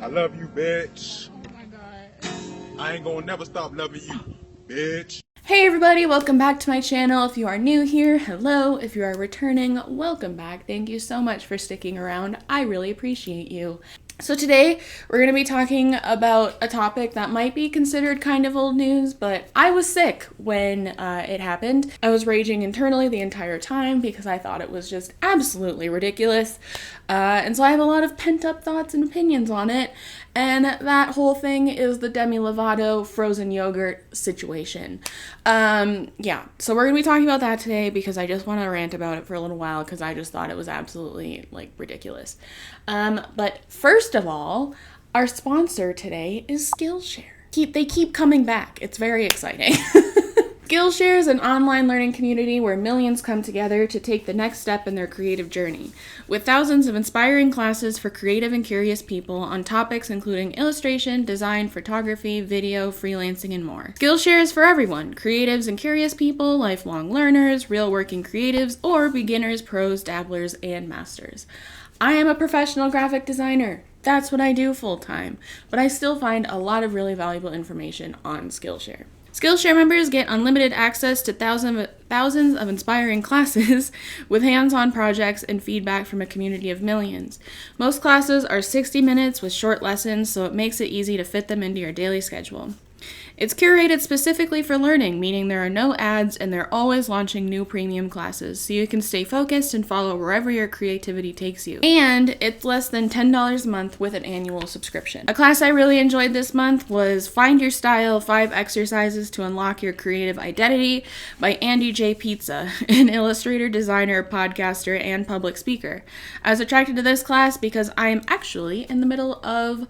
I love you, bitch. Oh my god. I ain't gonna never stop loving you, bitch. Hey everybody, welcome back to my channel. If you are new here, hello. If you are returning, welcome back. Thank you so much for sticking around. I really appreciate you. So today we're going to be talking about a topic that might be considered kind of old news, but I was sick when it happened. I was raging internally the entire time because I thought it was just absolutely ridiculous. And so I have a lot of pent-up thoughts and opinions on it. And that whole thing is the DEMI Lovato frozen yogurt situation. Yeah, so we're going to be talking about that today because I just want to rant about it for a little while because I just thought it was absolutely, ridiculous. But first of all, our sponsor today is Skillshare. They keep coming back. It's very exciting. Skillshare is an online learning community where millions come together to take the next step in their creative journey, with thousands of inspiring classes for creative and curious people on topics including illustration, design, photography, video, freelancing, and more. Skillshare is for everyone: creatives and curious people, lifelong learners, real working creatives, or beginners, pros, dabblers, and masters. I am a professional graphic designer. That's what I do full time, but I still find a lot of really valuable information on Skillshare. Skillshare members get unlimited access to thousands of inspiring classes with hands-on projects and feedback from a community of millions. Most classes are 60 minutes with short lessons, so it makes it easy to fit them into your daily schedule. It's curated specifically for learning, meaning there are no ads and they're always launching new premium classes, so you can stay focused and follow wherever your creativity takes you. And it's less than $10 a month with an annual subscription. A class I really enjoyed this month was Find Your Style: 5 Exercises to Unlock Your Creative Identity by Andy J. Pizza, an illustrator, designer, podcaster, and public speaker. I was attracted to this class because I am actually in the middle of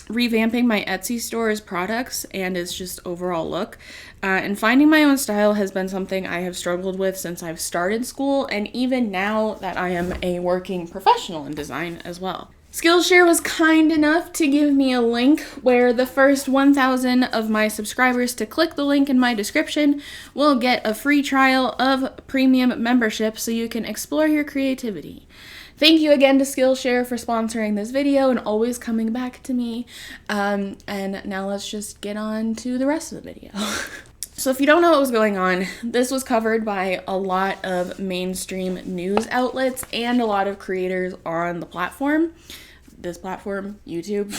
revamping my Etsy store's products and its just overall look. And finding my own style has been something I have struggled with since I've started school, and even now that I am a working professional in design as well. Skillshare was kind enough to give me a link where the first 1,000 of my subscribers to click the link in my description will get a free trial of premium membership so you can explore your creativity. Thank you again to Skillshare for sponsoring this video and always coming back to me. And now let's just get on to the rest of the video. So if you don't know what was going on, this was covered by a lot of mainstream news outlets and a lot of creators on the platform. This platform, YouTube.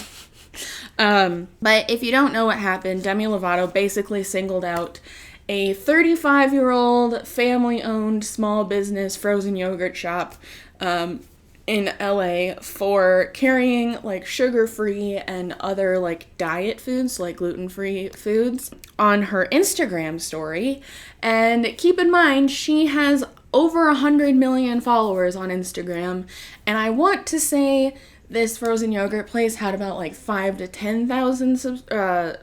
But if you don't know what happened, Demi Lovato basically singled out a 35-year-old family-owned small business frozen yogurt shop in LA for carrying sugar-free and other diet foods, gluten-free foods, on her Instagram story. And keep in mind, she has over 100 million followers on Instagram, and I want to say this frozen yogurt place had about 5 to 10,000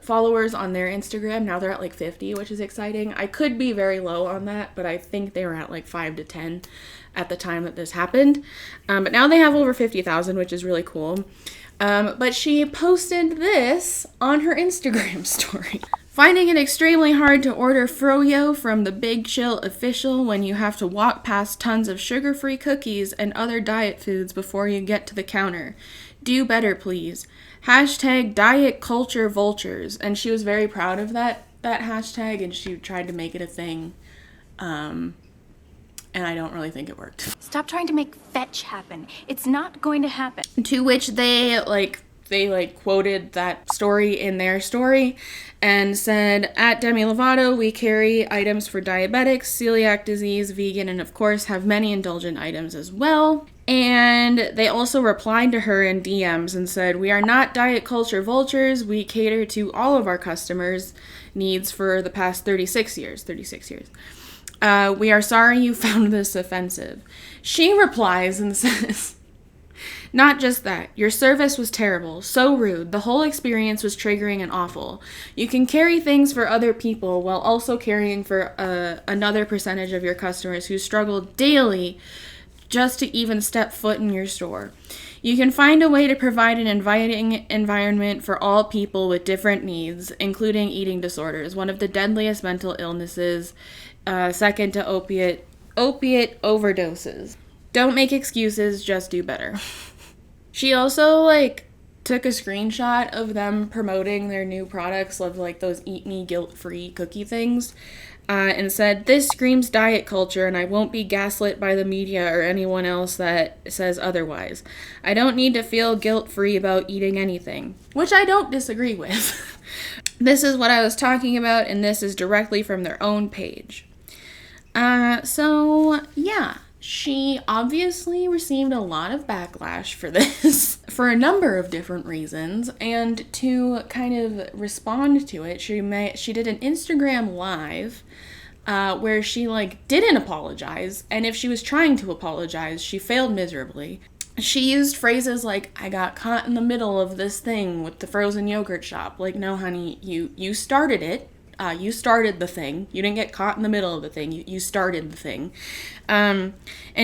followers on their Instagram. Now they're at 50, which is exciting. I could be very low on that, but I think they were at 5 to 10 at the time that this happened. But now they have over 50,000, which is really cool. But she posted this on her Instagram story. Finding it extremely hard to order froyo from the Big Chill official when you have to walk past tons of sugar-free cookies and other diet foods before you get to the counter. Do better, please. Hashtag diet culture vultures. And she was very proud of that hashtag, and she tried to make it a thing. And I don't really think it worked. Stop trying to make fetch happen. It's not going to happen. To which they quoted that story in their story and said, at Demi Lovato, we carry items for diabetics, celiac disease, vegan, and of course have many indulgent items as well. And they also replied to her in DMs and said, we are not diet culture vultures. We cater to all of our customers' needs for the past 36 years. We are sorry you found this offensive. She replies and says, not just that, your service was terrible, so rude, the whole experience was triggering and awful. You can carry things for other people while also caring for another percentage of your customers who struggle daily just to even step foot in your store. You can find a way to provide an inviting environment for all people with different needs, including eating disorders, one of the deadliest mental illnesses, second to opiate overdoses. Don't make excuses, just do better. She also, took a screenshot of them promoting their new products of, those Eat Me guilt-free cookie things, and said, "This screams diet culture, and I won't be gaslit by the media or anyone else that says otherwise. I don't need to feel guilt-free about eating anything," which I don't disagree with. This is what I was talking about, and this is directly from their own page. So, yeah. She obviously received a lot of backlash for this for a number of different reasons, and to kind of respond to it, she did an Instagram live where she didn't apologize, and if she was trying to apologize, she failed miserably. She used phrases like, "I got caught in the middle of this thing with the frozen yogurt shop." No, honey, you started it. You started the thing. You didn't get caught in the middle of the thing. You started the thing. And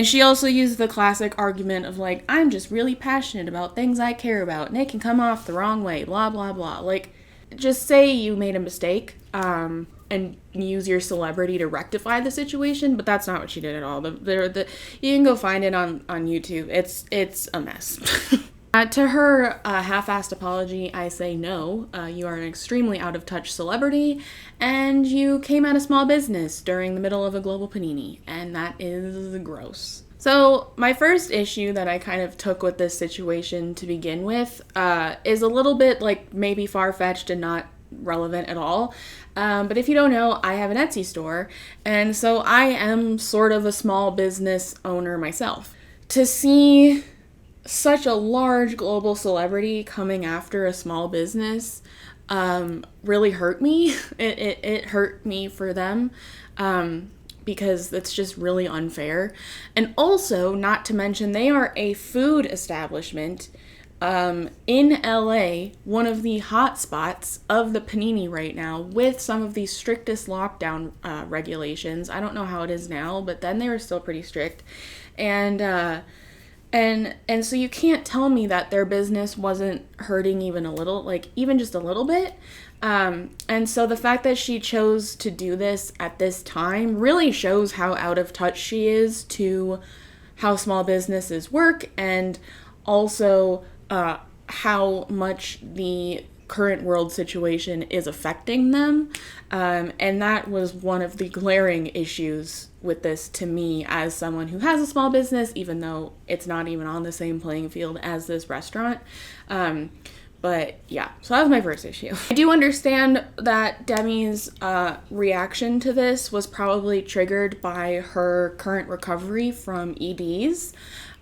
she also used the classic argument of "I'm just really passionate about things I care about, and it can come off the wrong way, blah, blah, blah." Just say you made a mistake, and use your celebrity to rectify the situation, but that's not what she did at all. You can go find it on YouTube. It's a mess. To her half-assed apology, I say no. You are an extremely out-of-touch celebrity, and you came at a small business during the middle of a global panini, and that is gross. So my first issue that I kind of took with this situation to begin with is a little bit maybe far-fetched and not relevant at all. But if you don't know, I have an Etsy store, and so I am sort of a small business owner myself. To see such a large global celebrity coming after a small business really hurt me. It hurt me for them because it's just really unfair. And also, not to mention, they are a food establishment in LA, one of the hot spots of the panini right now, with some of the strictest lockdown regulations. I don't know how it is now, but then they were still pretty strict. And so you can't tell me that their business wasn't hurting even a little, even just a little bit. And so the fact that she chose to do this at this time really shows how out of touch she is to how small businesses work, and also how much the current world situation is affecting them. And that was one of the glaring issues with this to me as someone who has a small business, even though it's not even on the same playing field as this restaurant. But yeah, so that was my first issue. I do understand that Demi's reaction to this was probably triggered by her current recovery from EDs.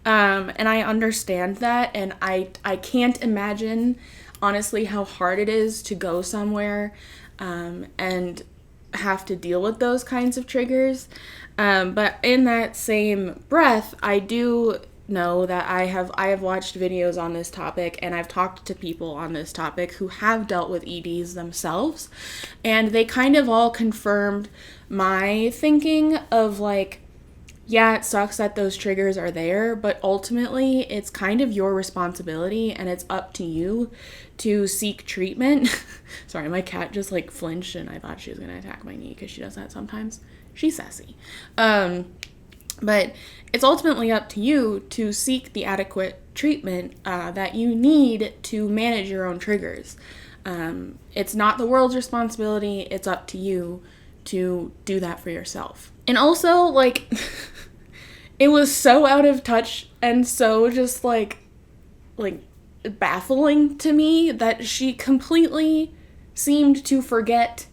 And I understand that, and I can't imagine honestly how hard it is to go somewhere and have to deal with those kinds of triggers. But in that same breath, I do know that I have watched videos on this topic, and I've talked to people on this topic who have dealt with EDs themselves, and they kind of all confirmed my thinking of yeah, it sucks that those triggers are there, but ultimately it's kind of your responsibility, and it's up to you to seek treatment. Sorry, my cat just flinched, and I thought she was gonna attack my knee because she does that sometimes. She's sassy. But it's ultimately up to you to seek the adequate treatment that you need to manage your own triggers. It's not the world's responsibility. It's up to you to do that for yourself. And also, it was so out of touch and so just baffling to me that she completely seemed to forget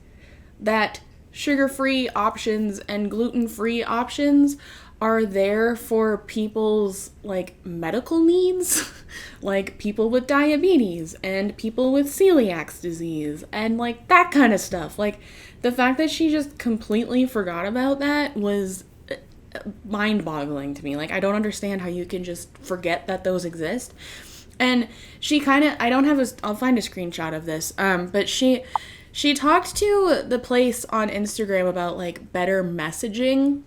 that sugar-free options and gluten-free options are there for people's medical needs, people with diabetes and people with celiac disease and that kind of stuff. The fact that she just completely forgot about that was mind-boggling to me. I don't understand how you can just forget that those exist. And she kind of, I'll find a screenshot of this, but she talked to the place on Instagram about better messaging,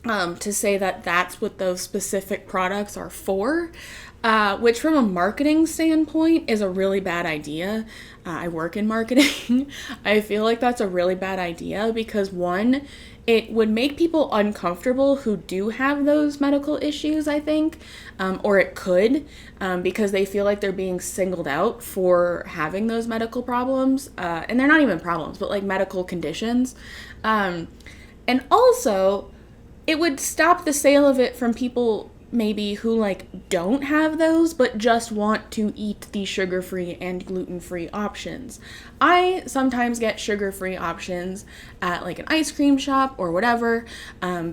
to say that that's what those specific products are for. which from a marketing standpoint is a really bad idea. I work in marketing. I feel like that's a really bad idea because one, it would make people uncomfortable who do have those medical issues, I think, or it could, because they feel like they're being singled out for having those medical problems, and they're not even problems, but like medical conditions. And also, it would stop the sale of it from people maybe who like don't have those but just want to eat the sugar-free and gluten-free options. I sometimes get sugar-free options at like an ice cream shop or whatever,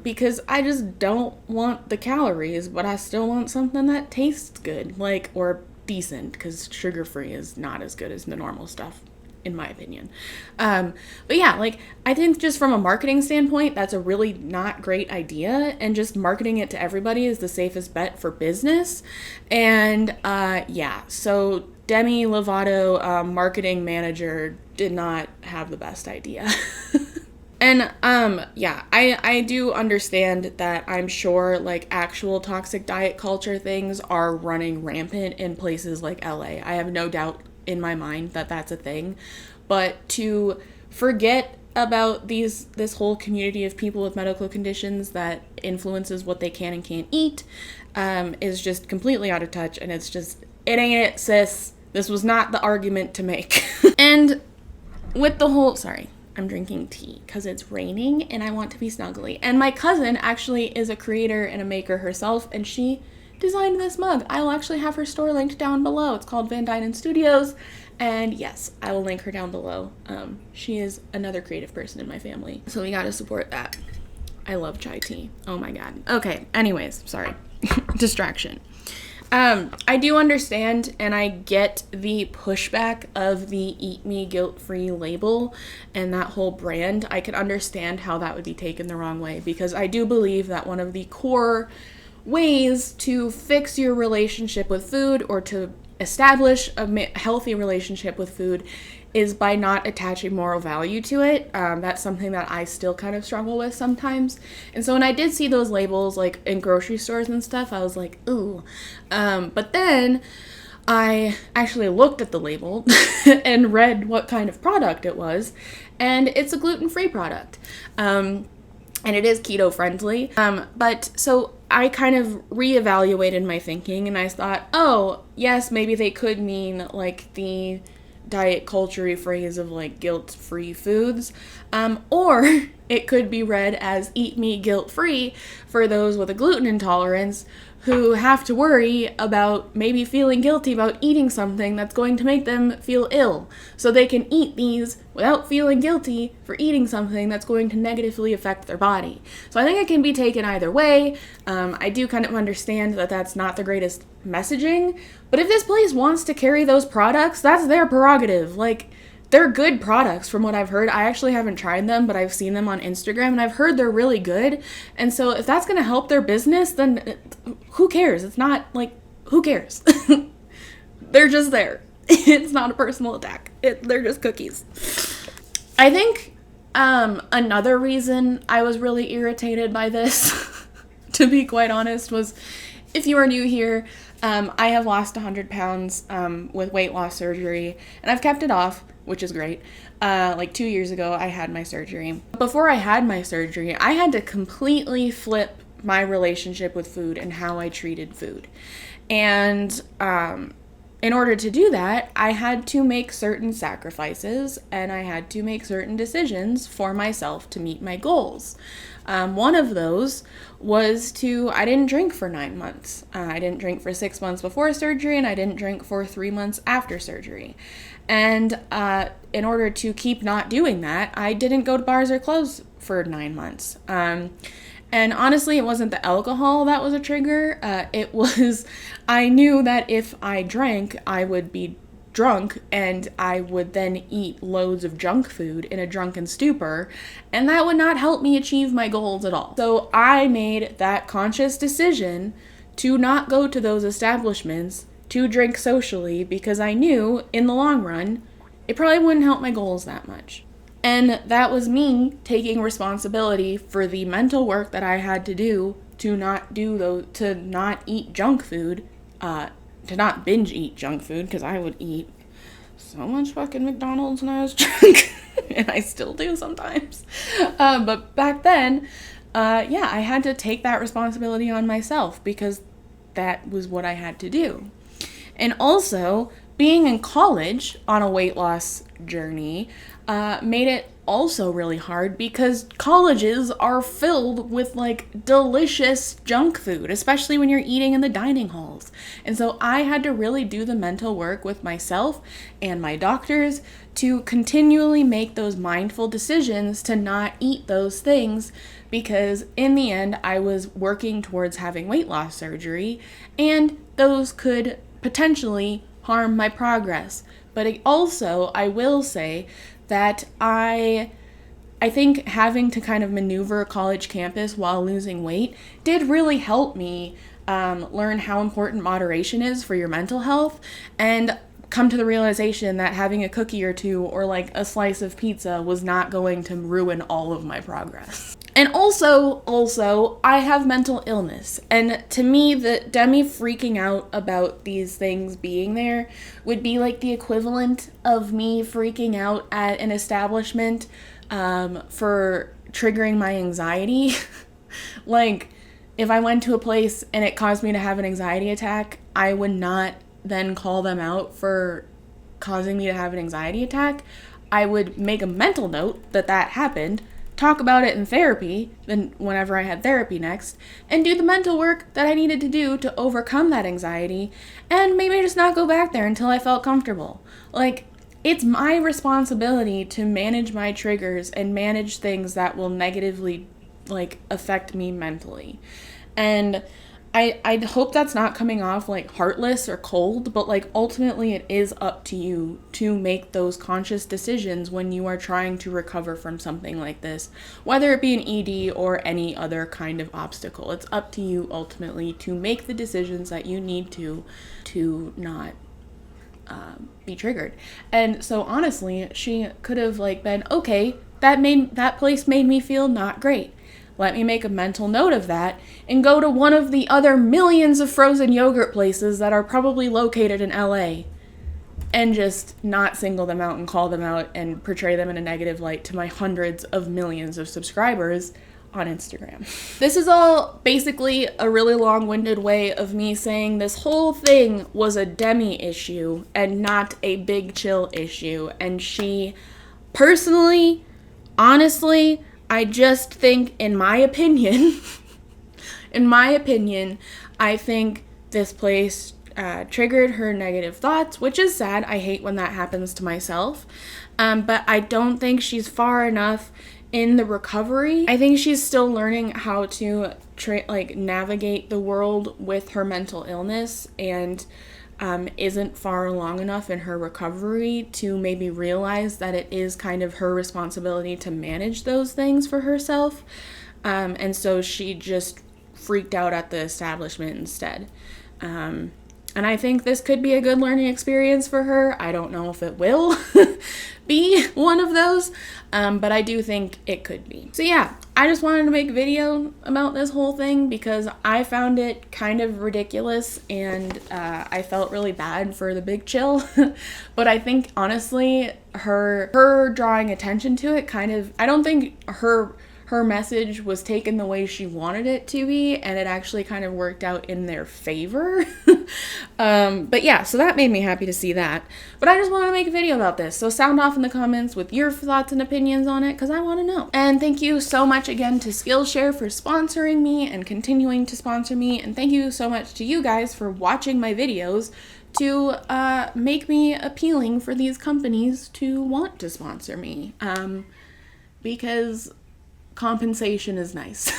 because I just don't want the calories, but I still want something that tastes good, like, or decent, because sugar-free is not as good as the normal stuff, in my opinion. But yeah, like, I think just from a marketing standpoint, that's a really not great idea, and just marketing it to everybody is the safest bet for business. And yeah, so Demi Lovato, marketing manager, did not have the best idea. And yeah, I do understand that I'm sure like actual toxic diet culture things are running rampant in places like LA. I have no doubt in my mind that that's a thing, but to forget about this whole community of people with medical conditions that influences what they can and can't eat is just completely out of touch, and it's just, it ain't it, sis. This was not the argument to make. And with the whole, sorry, I'm drinking tea because it's raining and I want to be snuggly. And my cousin actually is a creator and a maker herself, and she designed this mug. I will actually have her store linked down below. It's called Van Dynen Studios, and yes, I will link her down below. She is another creative person in my family, so we gotta support that. I love chai tea. Oh my god. Okay, anyways, sorry. Distraction. I do understand and I get the pushback of the Eat Me Guilt-Free label and that whole brand. I can understand how that would be taken the wrong way, because I do believe that one of the core ways to fix your relationship with food, or to establish a healthy relationship with food, is by not attaching moral value to it. That's something that I still kind of struggle with sometimes. And so when I did see those labels like in grocery stores and stuff, I was like, ooh. But then I actually looked at the label and read what kind of product it was, and it's a gluten-free product. And it is keto friendly. But so I kind of reevaluated my thinking, and I thought, oh, yes, maybe they could mean like the diet culture phrase of like guilt-free foods, or it could be read as eat me guilt-free for those with a gluten intolerance who have to worry about maybe feeling guilty about eating something that's going to make them feel ill, so they can eat these without feeling guilty for eating something that's going to negatively affect their body. So I think it can be taken either way. I do kind of understand that that's not the greatest messaging, but if this place wants to carry those products, that's their prerogative. Like, they're good products from what I've heard. I actually haven't tried them, but I've seen them on Instagram and I've heard they're really good. And so if that's going to help their business, then who cares? It's not like, who cares? They're just there. It's not a personal attack. They're just cookies. I think another reason I was really irritated by this, to be quite honest, was, if you are new here, I have lost 100 pounds with weight loss surgery, and I've kept it off, which is great. Like 2 years ago, I had my surgery. Before I had my surgery, I had to completely flip my relationship with food and how I treated food. And in order to do that, I had to make certain sacrifices, and I had to make certain decisions for myself to meet my goals. One of those was I didn't drink for 9 months. I didn't drink for 6 months before surgery, and I didn't drink for 3 months after surgery. And in order to keep not doing that, I didn't go to bars or clubs for 9 months. And honestly, it wasn't the alcohol that was a trigger. It was, I knew that if I drank, I would be drunk, and I would then eat loads of junk food in a drunken stupor, and that would not help me achieve my goals at all. So I made that conscious decision to not go to those establishments, to drink socially, because I knew in the long run, it probably wouldn't help my goals that much. And that was me taking responsibility for the mental work that I had to do to not eat junk food to not binge eat junk food, because I would eat so much fucking McDonald's when I was drunk, and I still do sometimes. But back then, yeah, I had to take that responsibility on myself because that was what I had to do. And also, being in college on a weight loss journey made it also really hard because colleges are filled with like delicious junk food, especially when you're eating in the dining halls. And so I had to really do the mental work with myself and my doctors to continually make those mindful decisions to not eat those things, because in the end I was working towards having weight loss surgery, and those could potentially harm my progress. But I will say that I think having to kind of maneuver a college campus while losing weight did really help me learn how important moderation is for your mental health, and come to the realization that having a cookie or two or like a slice of pizza was not going to ruin all of my progress. And also, I have mental illness. And to me, the Demi freaking out about these things being there would be like the equivalent of me freaking out at an establishment for triggering my anxiety. Like, if I went to a place and it caused me to have an anxiety attack, I would not then call them out for causing me to have an anxiety attack. I would make a mental note that that happened, talk about it in therapy, then whenever I had therapy next, and do the mental work that I needed to do to overcome that anxiety, and maybe just not go back there until I felt comfortable. Like, it's my responsibility to manage my triggers and manage things that will negatively, like, affect me mentally. And I hope that's not coming off like heartless or cold, but like ultimately it is up to you to make those conscious decisions when you are trying to recover from something like this, whether it be an ED or any other kind of obstacle. It's up to you ultimately to make the decisions that you need to not be triggered. And so honestly, she could have like been, okay, that place made me feel not great. Let me make a mental note of that and go to one of the other millions of frozen yogurt places that are probably located in LA, and just not single them out and call them out and portray them in a negative light to my hundreds of millions of subscribers on Instagram. This is all basically a really long-winded way of me saying this whole thing was a Demi issue and not a Big Chill issue. And she personally, honestly, I just think, in my opinion, I think this place triggered her negative thoughts, which is sad. I hate when that happens to myself. But I don't think she's far enough in the recovery. I think she's still learning how to navigate the world with her mental illness, and isn't far along enough in her recovery to maybe realize that it is kind of her responsibility to manage those things for herself. And so she just freaked out at the establishment instead. And I think this could be a good learning experience for her. I don't know if it will be one of those, but I do think it could be. So yeah, I just wanted to make a video about this whole thing because I found it kind of ridiculous, and I felt really bad for the Big Chill. But I think honestly, her drawing attention to it I don't think her message was taken the way she wanted it to be, and it actually kind of worked out in their favor. But yeah, so that made me happy to see that. But I just wanted to make a video about this, so sound off in the comments with your thoughts and opinions on it, because I want to know. And thank you so much again to Skillshare for sponsoring me and continuing to sponsor me, and thank you so much to you guys for watching my videos to make me appealing for these companies to want to sponsor me, because compensation is nice.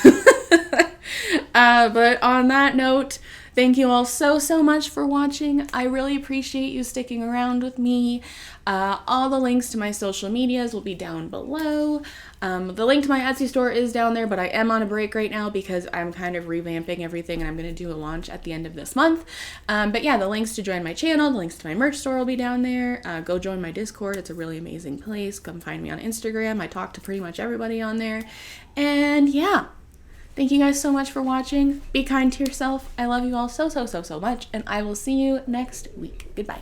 But on that note, thank you all so much for watching. I really appreciate you sticking around with me. All the links to my social medias will be down below. The link to my Etsy store is down there, but I am on a break right now because I'm kind of revamping everything, and I'm going to do a launch at the end of this month. But yeah, the links to join my channel, the links to my merch store will be down there. Go join my Discord. It's a really amazing place. Come find me on Instagram. I talk to pretty much everybody on there. And yeah, Thank you guys so much for watching. Be kind to yourself. I love you all so much, and I will see you next week. Goodbye.